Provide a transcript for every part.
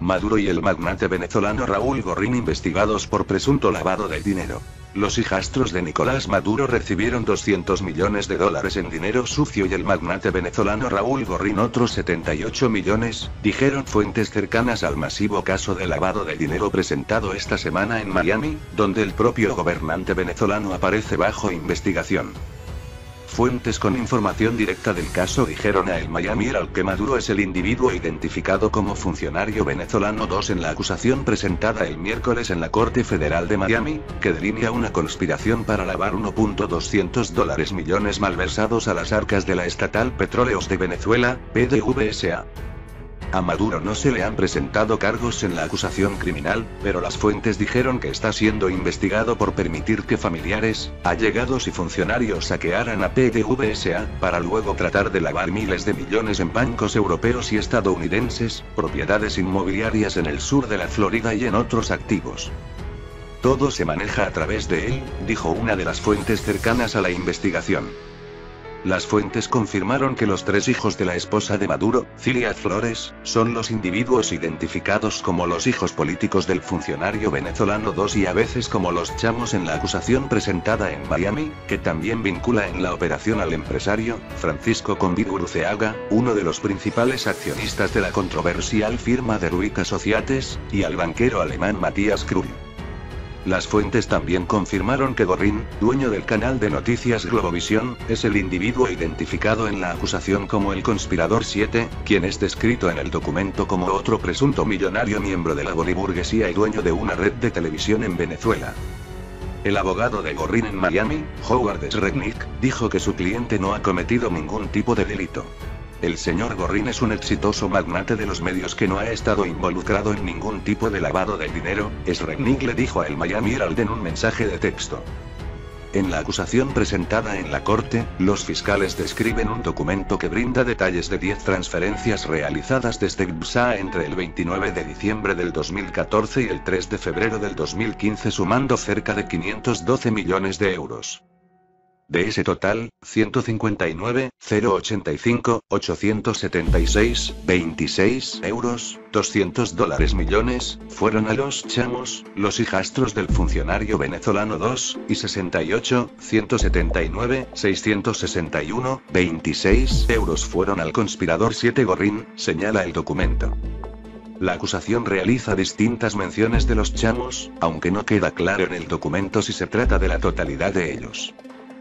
Maduro y el magnate venezolano Raúl Gorrín investigados por presunto lavado de dinero. Los hijastros de Nicolás Maduro recibieron $200 millones en dinero sucio y el magnate venezolano Raúl Gorrín otros 78 millones, dijeron fuentes cercanas al masivo caso de lavado de dinero presentado esta semana en Miami, donde el propio gobernante venezolano aparece bajo investigación. Fuentes con información directa del caso dijeron a El Miami Herald que Maduro es el individuo identificado como funcionario venezolano 2 en la acusación presentada el miércoles en la Corte Federal de Miami, que delinea una conspiración para lavar $1.200 millones malversados a las arcas de la estatal Petróleos de Venezuela, PDVSA. A Maduro no se le han presentado cargos en la acusación criminal, pero las fuentes dijeron que está siendo investigado por permitir que familiares, allegados y funcionarios saquearan a PDVSA, para luego tratar de lavar miles de millones en bancos europeos y estadounidenses, propiedades inmobiliarias en el sur de la Florida y en otros activos. Todo se maneja a través de él, dijo una de las fuentes cercanas a la investigación. Las fuentes confirmaron que los 3 hijos de la esposa de Maduro, Cilia Flores, son los individuos identificados como los hijos políticos del funcionario venezolano 2 y a veces como los chamos en la acusación presentada en Miami, que también vincula en la operación al empresario, Francisco Convid Uruceaga, uno de los principales accionistas de la controversial firma de Ruiz Associates, y al banquero alemán Matthias Krull. Las fuentes también confirmaron que Gorrín, dueño del canal de noticias Globovisión, es el individuo identificado en la acusación como el conspirador 7, quien es descrito en el documento como otro presunto millonario miembro de la boliburguesía y dueño de una red de televisión en Venezuela. El abogado de Gorrín en Miami, Howard Schrecknick, dijo que su cliente no ha cometido ningún tipo de delito. El señor Gorrín es un exitoso magnate de los medios que no ha estado involucrado en ningún tipo de lavado de dinero, Schrecknick le dijo a El Miami Herald en un mensaje de texto. En la acusación presentada en la corte, los fiscales describen un documento que brinda detalles de 10 transferencias realizadas desde GBSA entre el 29 de diciembre del 2014 y el 3 de febrero del 2015 sumando cerca de 512 millones de euros. De ese total, 159,085,876,26 euros, $200 millones, fueron a los chamos, los hijastros del funcionario venezolano 2, y 68,179,661,26 euros fueron al conspirador 7 Gorrín, señala el documento. La acusación realiza distintas menciones de los chamos, aunque no queda claro en el documento si se trata de la totalidad de ellos.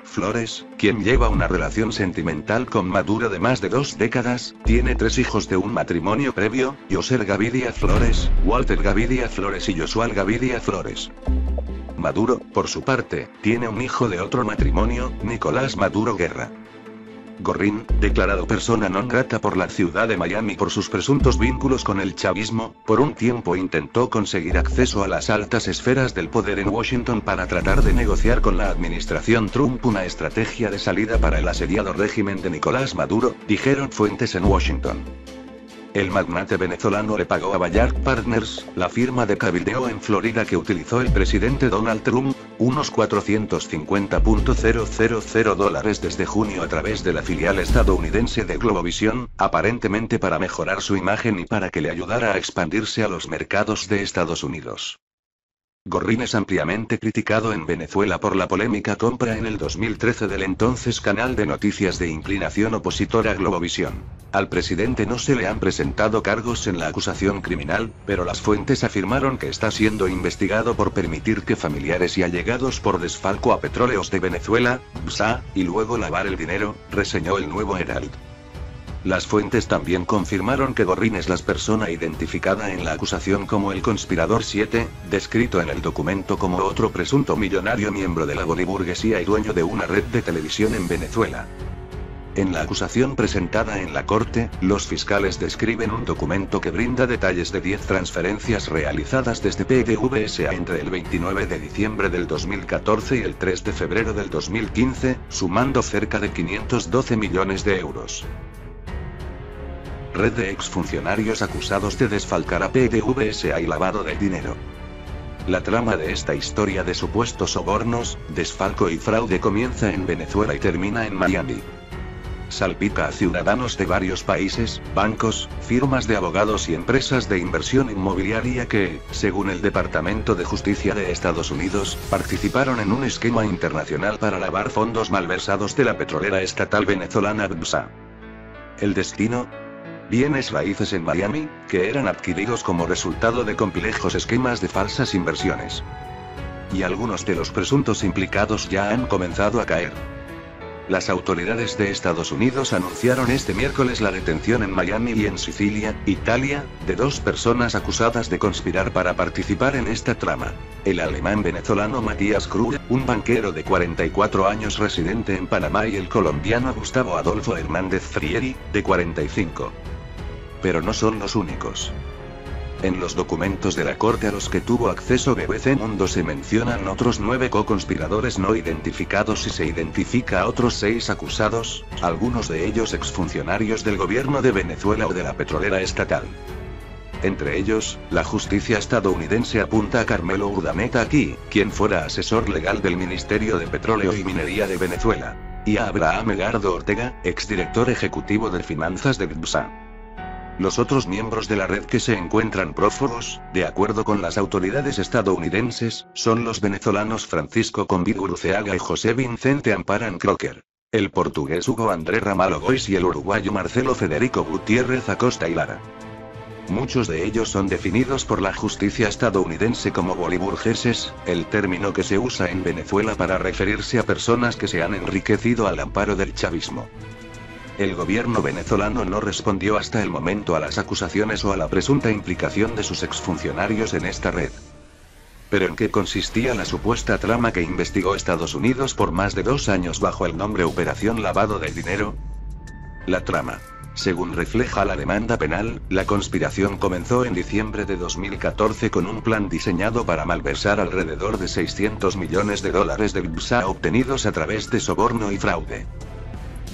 Flores, quien lleva una relación sentimental con Maduro de más de 2 décadas, tiene 3 hijos de un matrimonio previo, Yoser Gavidia Flores, Walter Gavidia Flores y Josual Gavidia Flores. Maduro, por su parte, tiene un hijo de otro matrimonio, Nicolás Maduro Guerra. Gorrín, declarado persona non grata por la ciudad de Miami por sus presuntos vínculos con el chavismo, por un tiempo intentó conseguir acceso a las altas esferas del poder en Washington para tratar de negociar con la administración Trump una estrategia de salida para el asediado régimen de Nicolás Maduro, dijeron fuentes en Washington. El magnate venezolano le pagó a Bayard Partners, la firma de cabildeo en Florida que utilizó el presidente Donald Trump, unos $450.000 desde junio a través de la filial estadounidense de Globovisión, aparentemente para mejorar su imagen y para que le ayudara a expandirse a los mercados de Estados Unidos. Gorrín es ampliamente criticado en Venezuela por la polémica compra en el 2013 del entonces canal de noticias de inclinación opositora Globovisión. Al presidente no se le han presentado cargos en la acusación criminal, pero las fuentes afirmaron que está siendo investigado por permitir que familiares y allegados por desfalco a Petróleos de Venezuela, GBSA, y luego lavar el dinero, reseñó el Nuevo Herald. Las fuentes también confirmaron que Gorrín es la persona identificada en la acusación como el conspirador 7, descrito en el documento como otro presunto millonario miembro de la boliburguesía y dueño de una red de televisión en Venezuela. En la acusación presentada en la corte, los fiscales describen un documento que brinda detalles de 10 transferencias realizadas desde PDVSA entre el 29 de diciembre del 2014 y el 3 de febrero del 2015, sumando cerca de 512 millones de euros. Red de exfuncionarios acusados de desfalcar a PDVSA y lavado de dinero. La trama de esta historia de supuestos sobornos, desfalco y fraude comienza en Venezuela y termina en Miami. salpica a ciudadanos de varios países, bancos, firmas de abogados y empresas de inversión inmobiliaria que, según el Departamento de Justicia de Estados Unidos, participaron en un esquema internacional para lavar fondos malversados de la petrolera estatal venezolana BPSA. ¿El destino? Bienes raíces en Miami, que eran adquiridos como resultado de complejos esquemas de falsas inversiones. Y algunos de los presuntos implicados ya han comenzado a caer. Las autoridades de Estados Unidos anunciaron este miércoles la detención en Miami y en Sicilia, Italia, de 2 personas acusadas de conspirar para participar en esta trama. El alemán venezolano Matías Cruz, un banquero de 44 años residente en Panamá, y el colombiano Gustavo Adolfo Hernández Frieri, de 45. Pero no son los únicos. En los documentos de la corte a los que tuvo acceso BBC Mundo se mencionan otros 9 co-conspiradores no identificados y se identifica a otros 6 acusados, algunos de ellos exfuncionarios del gobierno de Venezuela o de la petrolera estatal. Entre ellos, la justicia estadounidense apunta a Carmelo Urdaneta Aquí, quien fuera asesor legal del Ministerio de Petróleo y Minería de Venezuela, y a Abraham Egardo Ortega, exdirector ejecutivo de finanzas de BPSA. Los otros miembros de la red que se encuentran prófugos, de acuerdo con las autoridades estadounidenses, son los venezolanos Francisco Convido Uruceaga y José Vicente Amparan Crocker, el portugués Hugo André Ramalho Gois y el uruguayo Marcelo Federico Gutiérrez Acosta y Lara. Muchos de ellos son definidos por la justicia estadounidense como boliburgueses, el término que se usa en Venezuela para referirse a personas que se han enriquecido al amparo del chavismo. El gobierno venezolano no respondió hasta el momento a las acusaciones o a la presunta implicación de sus exfuncionarios en esta red. ¿Pero en qué consistía la supuesta trama que investigó Estados Unidos por más de 2 años bajo el nombre Operación Lavado de Dinero? La trama. Según refleja la demanda penal, la conspiración comenzó en diciembre de 2014 con un plan diseñado para malversar alrededor de $600 millones de BPSA obtenidos a través de soborno y fraude.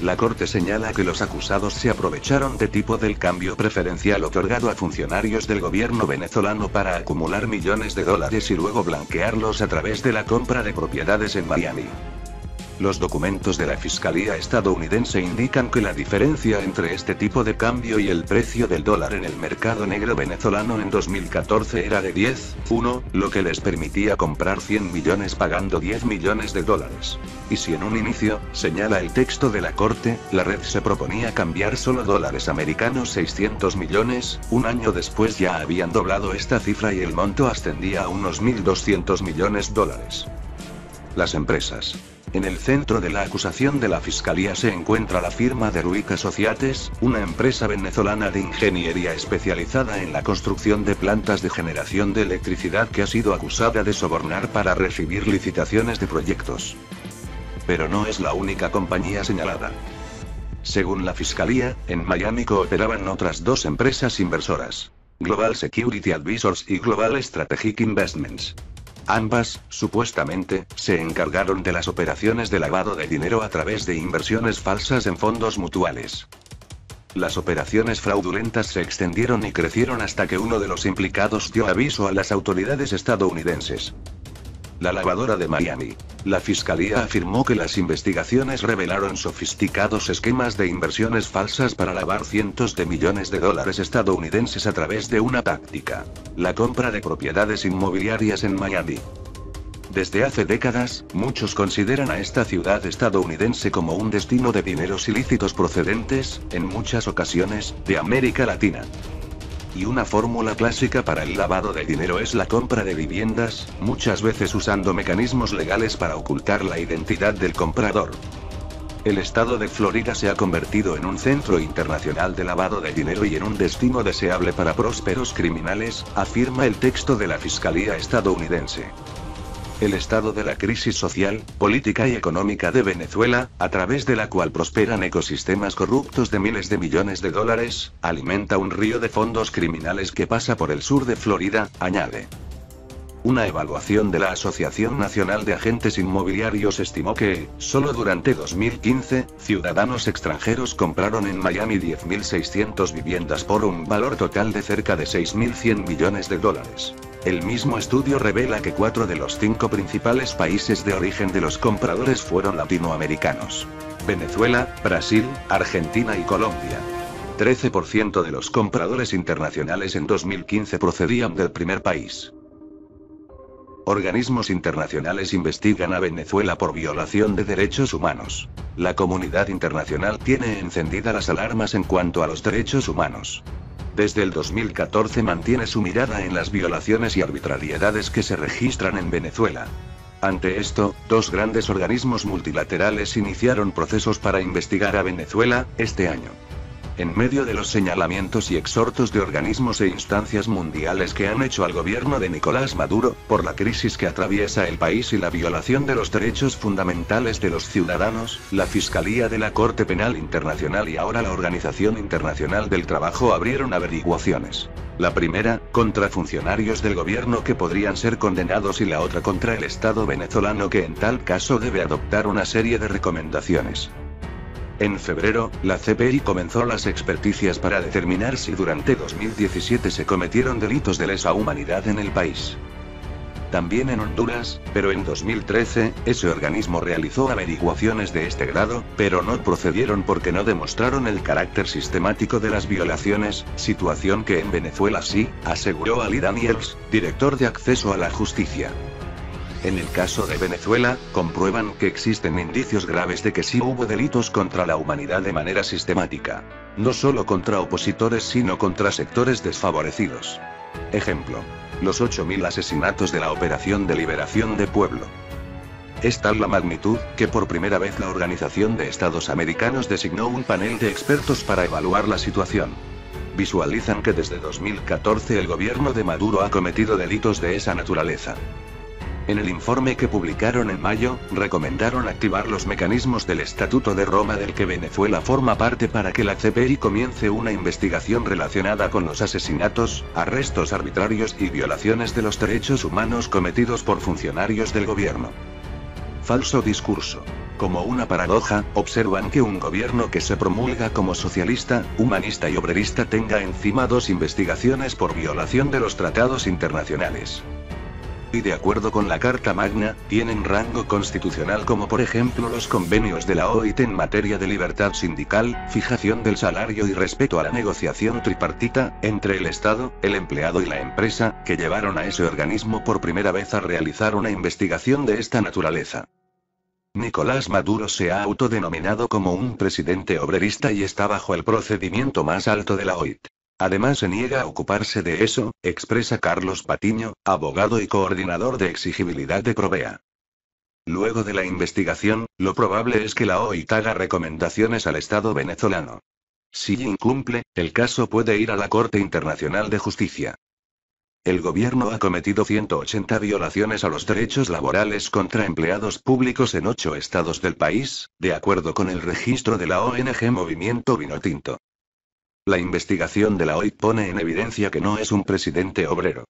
La corte señala que los acusados se aprovecharon de tipo del cambio preferencial otorgado a funcionarios del gobierno venezolano para acumular millones de dólares y luego blanquearlos a través de la compra de propiedades en Miami. Los documentos de la Fiscalía estadounidense indican que la diferencia entre este tipo de cambio y el precio del dólar en el mercado negro venezolano en 2014 era de 10:1, lo que les permitía comprar 100 millones pagando $10 millones. Y si en un inicio, señala el texto de la corte, la red se proponía cambiar solo dólares americanos 600 millones, un año después ya habían doblado esta cifra y el monto ascendía a unos 1.200 millones de dólares. Las empresas. En el centro de la acusación de la Fiscalía se encuentra la firma de Ruick Associates, una empresa venezolana de ingeniería especializada en la construcción de plantas de generación de electricidad que ha sido acusada de sobornar para recibir licitaciones de proyectos. Pero no es la única compañía señalada. Según la Fiscalía, en Miami cooperaban otras 2 empresas inversoras: Global Security Advisors y Global Strategic Investments. Ambas, supuestamente, se encargaron de las operaciones de lavado de dinero a través de inversiones falsas en fondos mutuales. Las operaciones fraudulentas se extendieron y crecieron hasta que uno de los implicados dio aviso a las autoridades estadounidenses. La lavadora de Miami. La Fiscalía afirmó que las investigaciones revelaron sofisticados esquemas de inversiones falsas para lavar cientos de millones de dólares estadounidenses a través de una táctica: la compra de propiedades inmobiliarias en Miami. Desde hace décadas, muchos consideran a esta ciudad estadounidense como un destino de dineros ilícitos procedentes, en muchas ocasiones, de América Latina. Y una fórmula clásica para el lavado de dinero es la compra de viviendas, muchas veces usando mecanismos legales para ocultar la identidad del comprador. El estado de Florida se ha convertido en un centro internacional de lavado de dinero y en un destino deseable para prósperos criminales, afirma el texto de la Fiscalía estadounidense. El estado de la crisis social, política y económica de Venezuela, a través de la cual prosperan ecosistemas corruptos de miles de millones de dólares, alimenta un río de fondos criminales que pasa por el sur de Florida, añade. Una evaluación de la Asociación Nacional de Agentes Inmobiliarios estimó que, solo durante 2015, ciudadanos extranjeros compraron en Miami 10.600 viviendas por un valor total de cerca de 6.100 millones de dólares. El mismo estudio revela que 4 de los 5 principales países de origen de los compradores fueron latinoamericanos: Venezuela, Brasil, Argentina y Colombia. 13% de los compradores internacionales en 2015 procedían del primer país. Organismos internacionales investigan a Venezuela por violación de derechos humanos. La comunidad internacional tiene encendidas las alarmas en cuanto a los derechos humanos. Desde el 2014 mantiene su mirada en las violaciones y arbitrariedades que se registran en Venezuela. Ante esto, 2 grandes organismos multilaterales iniciaron procesos para investigar a Venezuela este año. En medio de los señalamientos y exhortos de organismos e instancias mundiales que han hecho al gobierno de Nicolás Maduro, por la crisis que atraviesa el país y la violación de los derechos fundamentales de los ciudadanos, la Fiscalía de la Corte Penal Internacional y ahora la Organización Internacional del Trabajo abrieron averiguaciones. La primera, contra funcionarios del gobierno que podrían ser condenados y la otra contra el Estado venezolano que en tal caso debe adoptar una serie de recomendaciones. En febrero, la CPI comenzó las experticias para determinar si durante 2017 se cometieron delitos de lesa humanidad en el país. También en Honduras, pero en 2013, ese organismo realizó averiguaciones de este grado, pero no procedieron porque no demostraron el carácter sistemático de las violaciones, situación que en Venezuela sí, aseguró Ali Daniels, director de Acceso a la Justicia. En el caso de Venezuela, comprueban que existen indicios graves de que sí hubo delitos contra la humanidad de manera sistemática. No solo contra opositores sino contra sectores desfavorecidos. Ejemplo: los 8.000 asesinatos de la Operación de Liberación de Pueblo. Es tal la magnitud, que por primera vez la Organización de Estados Americanos designó un panel de expertos para evaluar la situación. Visualizan que desde 2014 el gobierno de Maduro ha cometido delitos de esa naturaleza. En el informe que publicaron en mayo, recomendaron activar los mecanismos del Estatuto de Roma del que Venezuela forma parte para que la CPI comience una investigación relacionada con los asesinatos, arrestos arbitrarios y violaciones de los derechos humanos cometidos por funcionarios del gobierno. Falso discurso. Como una paradoja, observan que un gobierno que se promulga como socialista, humanista y obrerista tenga encima 2 investigaciones por violación de los tratados internacionales. Y de acuerdo con la Carta Magna, tienen rango constitucional como por ejemplo los convenios de la OIT en materia de libertad sindical, fijación del salario y respeto a la negociación tripartita, entre el Estado, el empleado y la empresa, que llevaron a ese organismo por primera vez a realizar una investigación de esta naturaleza. Nicolás Maduro se ha autodenominado como un presidente obrerista y está bajo el procedimiento más alto de la OIT. Además se niega a ocuparse de eso, expresa Carlos Patiño, abogado y coordinador de exigibilidad de Provea. Luego de la investigación, lo probable es que la OIT haga recomendaciones al Estado venezolano. Si incumple, el caso puede ir a la Corte Internacional de Justicia. El gobierno ha cometido 180 violaciones a los derechos laborales contra empleados públicos en 8 estados del país, de acuerdo con el registro de la ONG Movimiento Vinotinto. La investigación de la OIT pone en evidencia que no es un presidente obrero.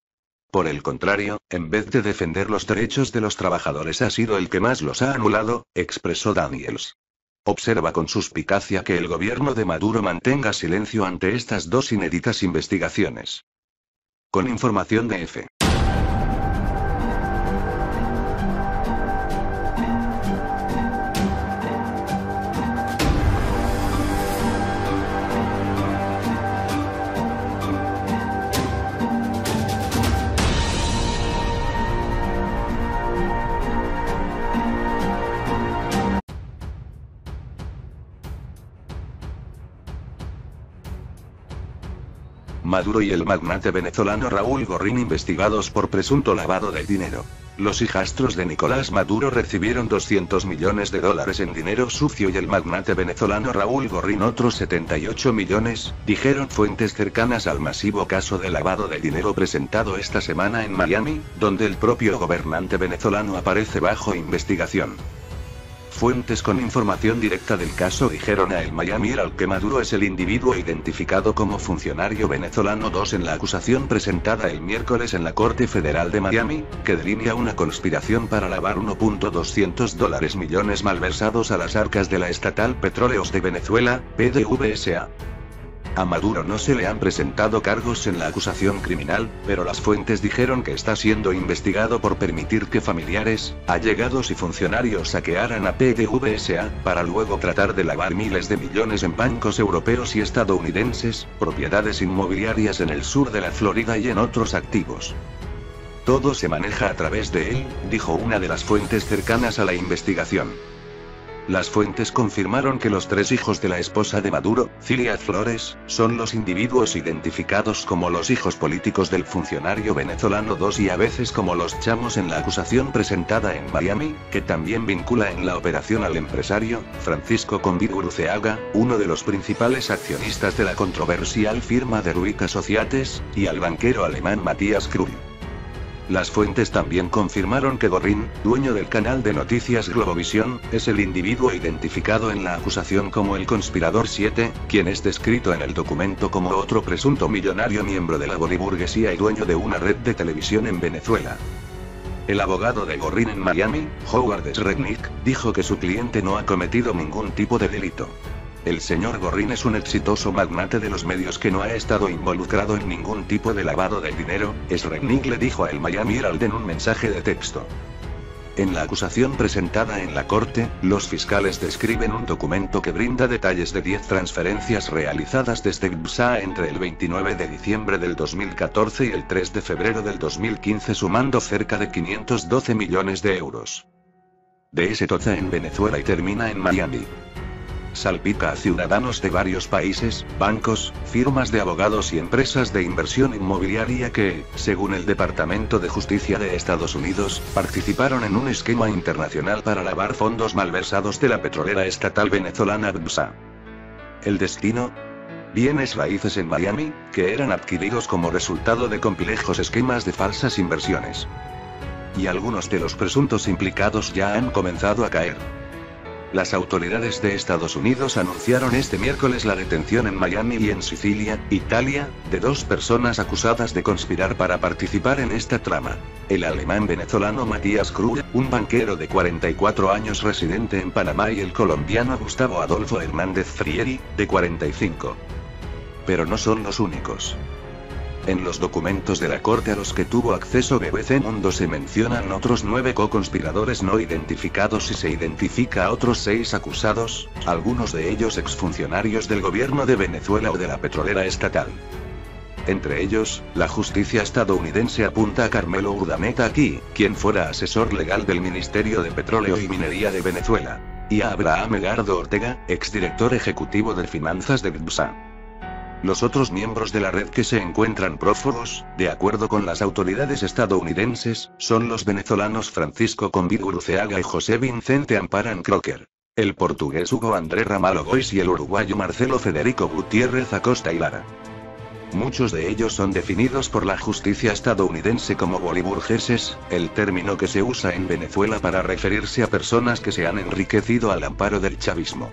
Por el contrario, en vez de defender los derechos de los trabajadores ha sido el que más los ha anulado, expresó Daniels. Observa con suspicacia que el gobierno de Maduro mantenga silencio ante estas 2 inéditas investigaciones. Con información de F. Maduro y el magnate venezolano Raúl Gorrín investigados por presunto lavado de dinero. Los hijastros de Nicolás Maduro recibieron 200 millones de dólares en dinero sucio y el magnate venezolano Raúl Gorrín otros 78 millones, dijeron fuentes cercanas al masivo caso de lavado de dinero presentado esta semana en Miami, donde el propio gobernante venezolano aparece bajo investigación. Fuentes con información directa del caso dijeron a El Miami Herald que Maduro es el individuo identificado como funcionario venezolano 2 en la acusación presentada el miércoles en la Corte Federal de Miami, que delinea una conspiración para lavar $1.200 millones malversados a las arcas de la estatal Petróleos de Venezuela, PDVSA. A Maduro no se le han presentado cargos en la acusación criminal, pero las fuentes dijeron que está siendo investigado por permitir que familiares, allegados y funcionarios saquearan a PDVSA, para luego tratar de lavar miles de millones en bancos europeos y estadounidenses, propiedades inmobiliarias en el sur de la Florida y en otros activos. Todo se maneja a través de él, dijo una de las fuentes cercanas a la investigación. Las fuentes confirmaron que los 3 hijos de la esposa de Maduro, Cilia Flores, son los individuos identificados como los hijos políticos del funcionario venezolano 2 y a veces como los chamos en la acusación presentada en Miami, que también vincula en la operación al empresario, Francisco Convid Uruceaga, uno de los principales accionistas de la controversial firma de Ruick Associates, y al banquero alemán Matthias Krull. Las fuentes también confirmaron que Gorin, dueño del canal de noticias Globovisión, es el individuo identificado en la acusación como el conspirador 7, quien es descrito en el documento como otro presunto millonario miembro de la boliburguesía y dueño de una red de televisión en Venezuela. El abogado de Gorin en Miami, Howard Schrecknick, dijo que su cliente no ha cometido ningún tipo de delito. El señor Gorin es un exitoso magnate de los medios que no ha estado involucrado en ningún tipo de lavado de dinero, Schrecknick le dijo a El Miami Herald en un mensaje de texto. En la acusación presentada en la corte, los fiscales describen un documento que brinda detalles de 10 transferencias realizadas desde GBSA entre el 29 de diciembre del 2014 y el 3 de febrero del 2015 sumando cerca de 512 millones de euros. De ese total en Venezuela y termina en Miami. Salpica a ciudadanos de varios países, bancos, firmas de abogados y empresas de inversión inmobiliaria que, según el Departamento de Justicia de Estados Unidos, participaron en un esquema internacional para lavar fondos malversados de la petrolera estatal venezolana GBSA. ¿El destino? Bienes raíces en Miami, que eran adquiridos como resultado de complejos esquemas de falsas inversiones. Y algunos de los presuntos implicados ya han comenzado a caer. Las autoridades de Estados Unidos anunciaron este miércoles la detención en Miami y en Sicilia, Italia, de 2 personas acusadas de conspirar para participar en esta trama. El alemán venezolano Matthias Krull, un banquero de 44 años residente en Panamá y el colombiano Gustavo Adolfo Hernández Frieri, de 45. Pero no son los únicos. En los documentos de la corte a los que tuvo acceso BBC Mundo se mencionan otros 9 co-conspiradores no identificados y se identifica a otros 6 acusados, algunos de ellos exfuncionarios del gobierno de Venezuela o de la petrolera estatal. Entre ellos, la justicia estadounidense apunta a Carmelo Urdaneta aquí, quien fuera asesor legal del Ministerio de Petróleo y Minería de Venezuela, y a Abraham Egardo Ortega, exdirector ejecutivo de finanzas de GBSA. Los otros miembros de la red que se encuentran prófugos, de acuerdo con las autoridades estadounidenses, son los venezolanos Francisco Convid Uruceaga y José Vicente Amparan Crocker, el portugués Hugo André Ramalho Boix y el uruguayo Marcelo Federico Gutiérrez Acosta y Lara. Muchos de ellos son definidos por la justicia estadounidense como boliburgueses, el término que se usa en Venezuela para referirse a personas que se han enriquecido al amparo del chavismo.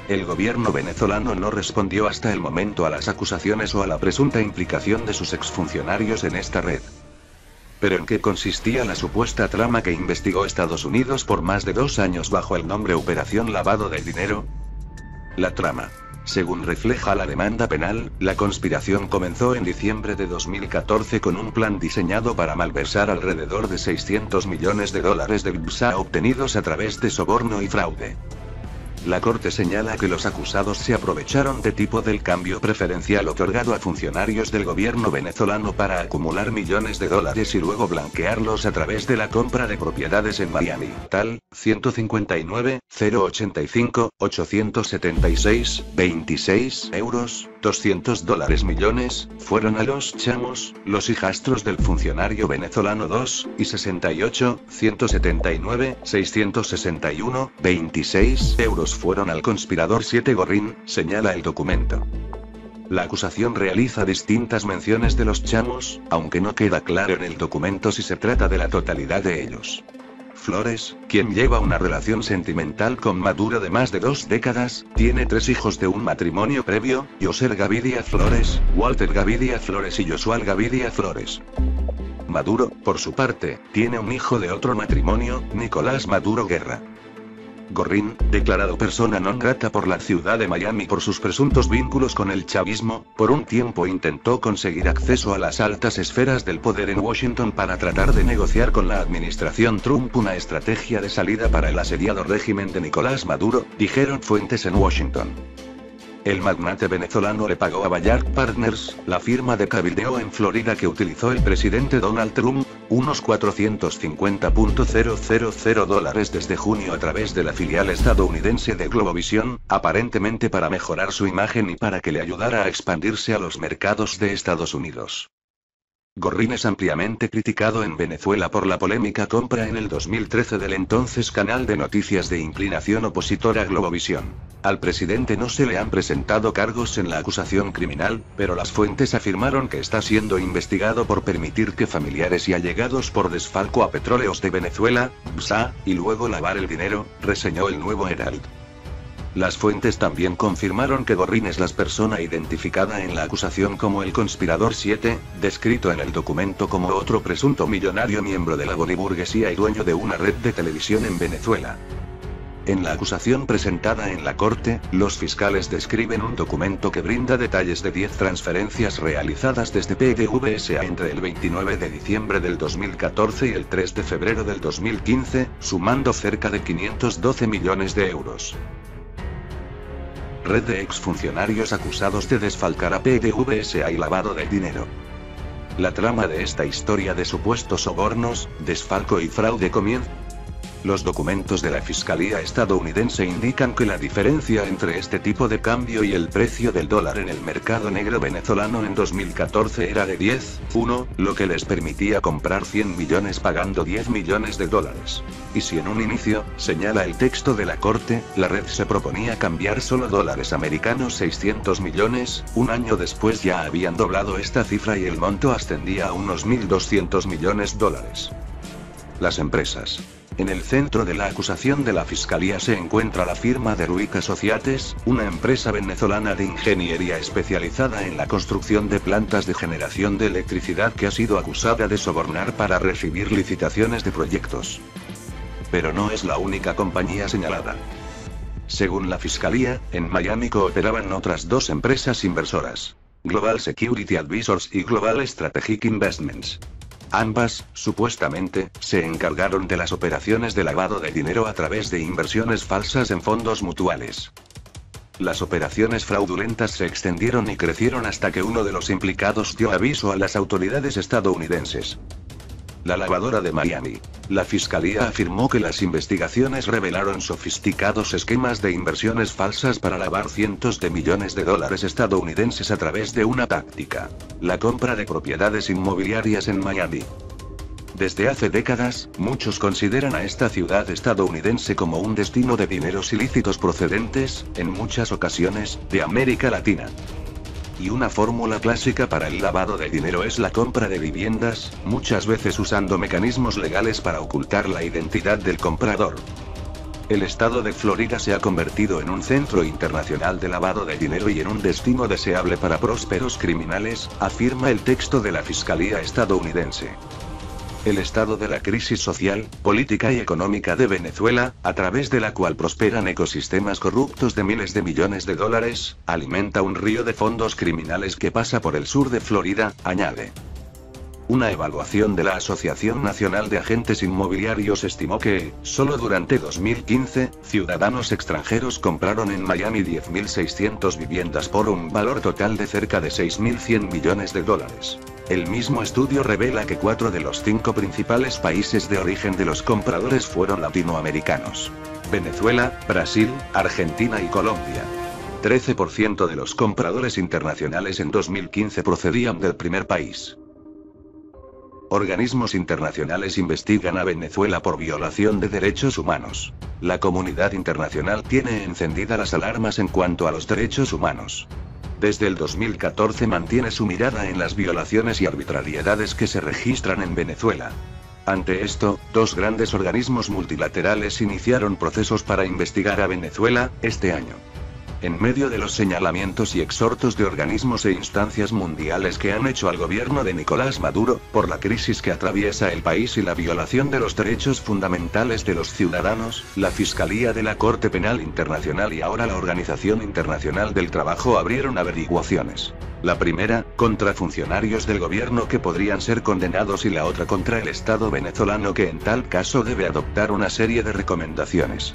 El gobierno venezolano no respondió hasta el momento a las acusaciones o a la presunta implicación de sus exfuncionarios en esta red. ¿Pero en qué consistía la supuesta trama que investigó Estados Unidos por más de 2 años bajo el nombre Operación Lavado de Dinero? La trama. Según refleja la demanda penal, la conspiración comenzó en diciembre de 2014 con un plan diseñado para malversar alrededor de $600 millones de GBSA obtenidos a través de soborno y fraude. La corte señala que los acusados se aprovecharon de tipo del cambio preferencial otorgado a funcionarios del gobierno venezolano para acumular millones de dólares y luego blanquearlos a través de la compra de propiedades en Miami. Tal, 159, 085, 876, 26 euros, $200 millones, fueron a los chamos, los hijastros del funcionario venezolano 2, y 68, 179, 661, 26 euros fueron al conspirador 7 Gorin, señala el documento. La acusación realiza distintas menciones de los chamos, aunque no queda claro en el documento si se trata de la totalidad de ellos. Flores, quien lleva una relación sentimental con Maduro de más de 2 décadas, tiene 3 hijos de un matrimonio previo: Yoser Gaviria Flores, Walter Gaviria Flores y Josual Gaviria Flores. Maduro, por su parte, tiene un hijo de otro matrimonio, Nicolás Maduro Guerra. Gorrín, declarado persona non grata por la ciudad de Miami por sus presuntos vínculos con el chavismo, por un tiempo intentó conseguir acceso a las altas esferas del poder en Washington para tratar de negociar con la administración Trump una estrategia de salida para el asediado régimen de Nicolás Maduro, dijeron fuentes en Washington. El magnate venezolano le pagó a Bayard Partners, la firma de cabildeo en Florida que utilizó el presidente Donald Trump, unos $450.000 desde junio a través de la filial estadounidense de Globovisión, aparentemente para mejorar su imagen y para que le ayudara a expandirse a los mercados de Estados Unidos. Gorrín es ampliamente criticado en Venezuela por la polémica compra en el 2013 del entonces canal de noticias de inclinación opositora a Globovisión. Al presidente no se le han presentado cargos en la acusación criminal, pero las fuentes afirmaron que está siendo investigado por permitir que familiares y allegados por desfalco a Petróleos de Venezuela, BSA, y luego lavar el dinero, reseñó el Nuevo Herald. Las fuentes también confirmaron que Gorrín es la persona identificada en la acusación como el Conspirador 7, descrito en el documento como otro presunto millonario miembro de la boliburguesía y dueño de una red de televisión en Venezuela. En la acusación presentada en la corte, los fiscales describen un documento que brinda detalles de 10 transferencias realizadas desde PDVSA entre el 29 de diciembre del 2014 y el 3 de febrero del 2015, sumando cerca de 512 millones de euros. Red de exfuncionarios acusados de desfalcar a PDVSA y lavado de dinero. La trama de esta historia de supuestos sobornos, desfalco y fraude comienza. Los documentos de la Fiscalía estadounidense indican que la diferencia entre este tipo de cambio y el precio del dólar en el mercado negro venezolano en 2014 era de 10:1, lo que les permitía comprar 100 millones pagando 10 millones de dólares. Y si en un inicio, señala el texto de la corte, la red se proponía cambiar solo dólares americanos 600 millones, un año después ya habían doblado esta cifra y el monto ascendía a unos 1.200 millones de dólares. Las empresas. En el centro de la acusación de la Fiscalía se encuentra la firma de Ruiz Associates, una empresa venezolana de ingeniería especializada en la construcción de plantas de generación de electricidad que ha sido acusada de sobornar para recibir licitaciones de proyectos. Pero no es la única compañía señalada. Según la Fiscalía, en Miami cooperaban otras 2 empresas inversoras: Global Security Advisors y Global Strategic Investments. Ambas, supuestamente, se encargaron de las operaciones de lavado de dinero a través de inversiones falsas en fondos mutuales. Las operaciones fraudulentas se extendieron y crecieron hasta que uno de los implicados dio aviso a las autoridades estadounidenses. La lavadora de Miami. La Fiscalía afirmó que las investigaciones revelaron sofisticados esquemas de inversiones falsas para lavar cientos de millones de dólares estadounidenses a través de una táctica: la compra de propiedades inmobiliarias en Miami. Desde hace décadas, muchos consideran a esta ciudad estadounidense como un destino de dineros ilícitos procedentes, en muchas ocasiones, de América Latina. Y una fórmula clásica para el lavado de dinero es la compra de viviendas, muchas veces usando mecanismos legales para ocultar la identidad del comprador. El estado de Florida se ha convertido en un centro internacional de lavado de dinero y en un destino deseable para prósperos criminales, afirma el texto de la Fiscalía estadounidense. El estado de la crisis social, política y económica de Venezuela, a través de la cual prosperan ecosistemas corruptos de miles de millones de dólares, alimenta un río de fondos criminales que pasa por el sur de Florida, añade. Una evaluación de la Asociación Nacional de Agentes Inmobiliarios estimó que, solo durante 2015, ciudadanos extranjeros compraron en Miami 10.600 viviendas por un valor total de cerca de 6.100 millones de dólares. El mismo estudio revela que 4 de los 5 principales países de origen de los compradores fueron latinoamericanos: Venezuela, Brasil, Argentina y Colombia. 13% de los compradores internacionales en 2015 procedían del primer país. Organismos internacionales investigan a Venezuela por violación de derechos humanos. La comunidad internacional tiene encendidas las alarmas en cuanto a los derechos humanos. Desde el 2014 mantiene su mirada en las violaciones y arbitrariedades que se registran en Venezuela. Ante esto, dos grandes organismos multilaterales iniciaron procesos para investigar a Venezuela, este año. En medio de los señalamientos y exhortos de organismos e instancias mundiales que han hecho al gobierno de Nicolás Maduro, por la crisis que atraviesa el país y la violación de los derechos fundamentales de los ciudadanos, la Fiscalía de la Corte Penal Internacional y ahora la Organización Internacional del Trabajo abrieron averiguaciones. La primera, contra funcionarios del gobierno que podrían ser condenados y la otra contra el Estado venezolano que en tal caso debe adoptar una serie de recomendaciones.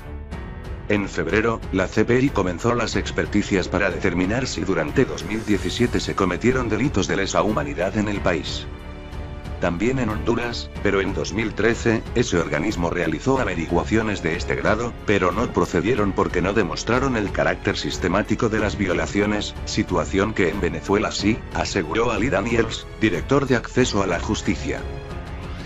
En febrero, la CPI comenzó las experticias para determinar si durante 2017 se cometieron delitos de lesa humanidad en el país. También en Honduras, pero en 2013, ese organismo realizó averiguaciones de este grado, pero no procedieron porque no demostraron el carácter sistemático de las violaciones, situación que en Venezuela sí, aseguró Ali Daniels, director de Acceso a la Justicia.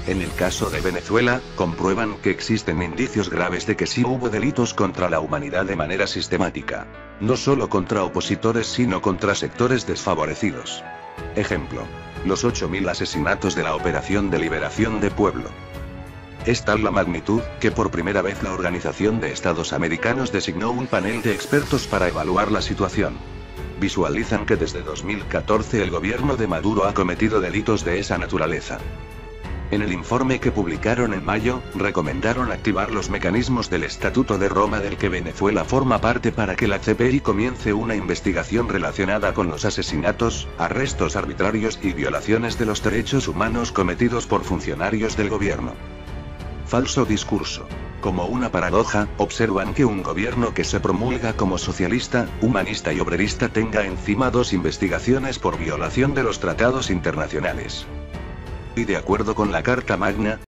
En el caso de Venezuela, comprueban que existen indicios graves de que sí hubo delitos contra la humanidad de manera sistemática. No solo contra opositores sino contra sectores desfavorecidos. Ejemplo. Los 8.000 asesinatos de la Operación de Liberación de Pueblo. Es tal la magnitud, que por primera vez la Organización de Estados Americanos designó un panel de expertos para evaluar la situación. Visualizan que desde 2014 el gobierno de Maduro ha cometido delitos de esa naturaleza. En el informe que publicaron en mayo, recomendaron activar los mecanismos del Estatuto de Roma del que Venezuela forma parte para que la CPI comience una investigación relacionada con los asesinatos, arrestos arbitrarios y violaciones de los derechos humanos cometidos por funcionarios del gobierno. Falso discurso. Como una paradoja, observan que un gobierno que se promulga como socialista, humanista y obrerista tenga encima dos investigaciones por violación de los tratados internacionales. Y de acuerdo con la Carta Magna,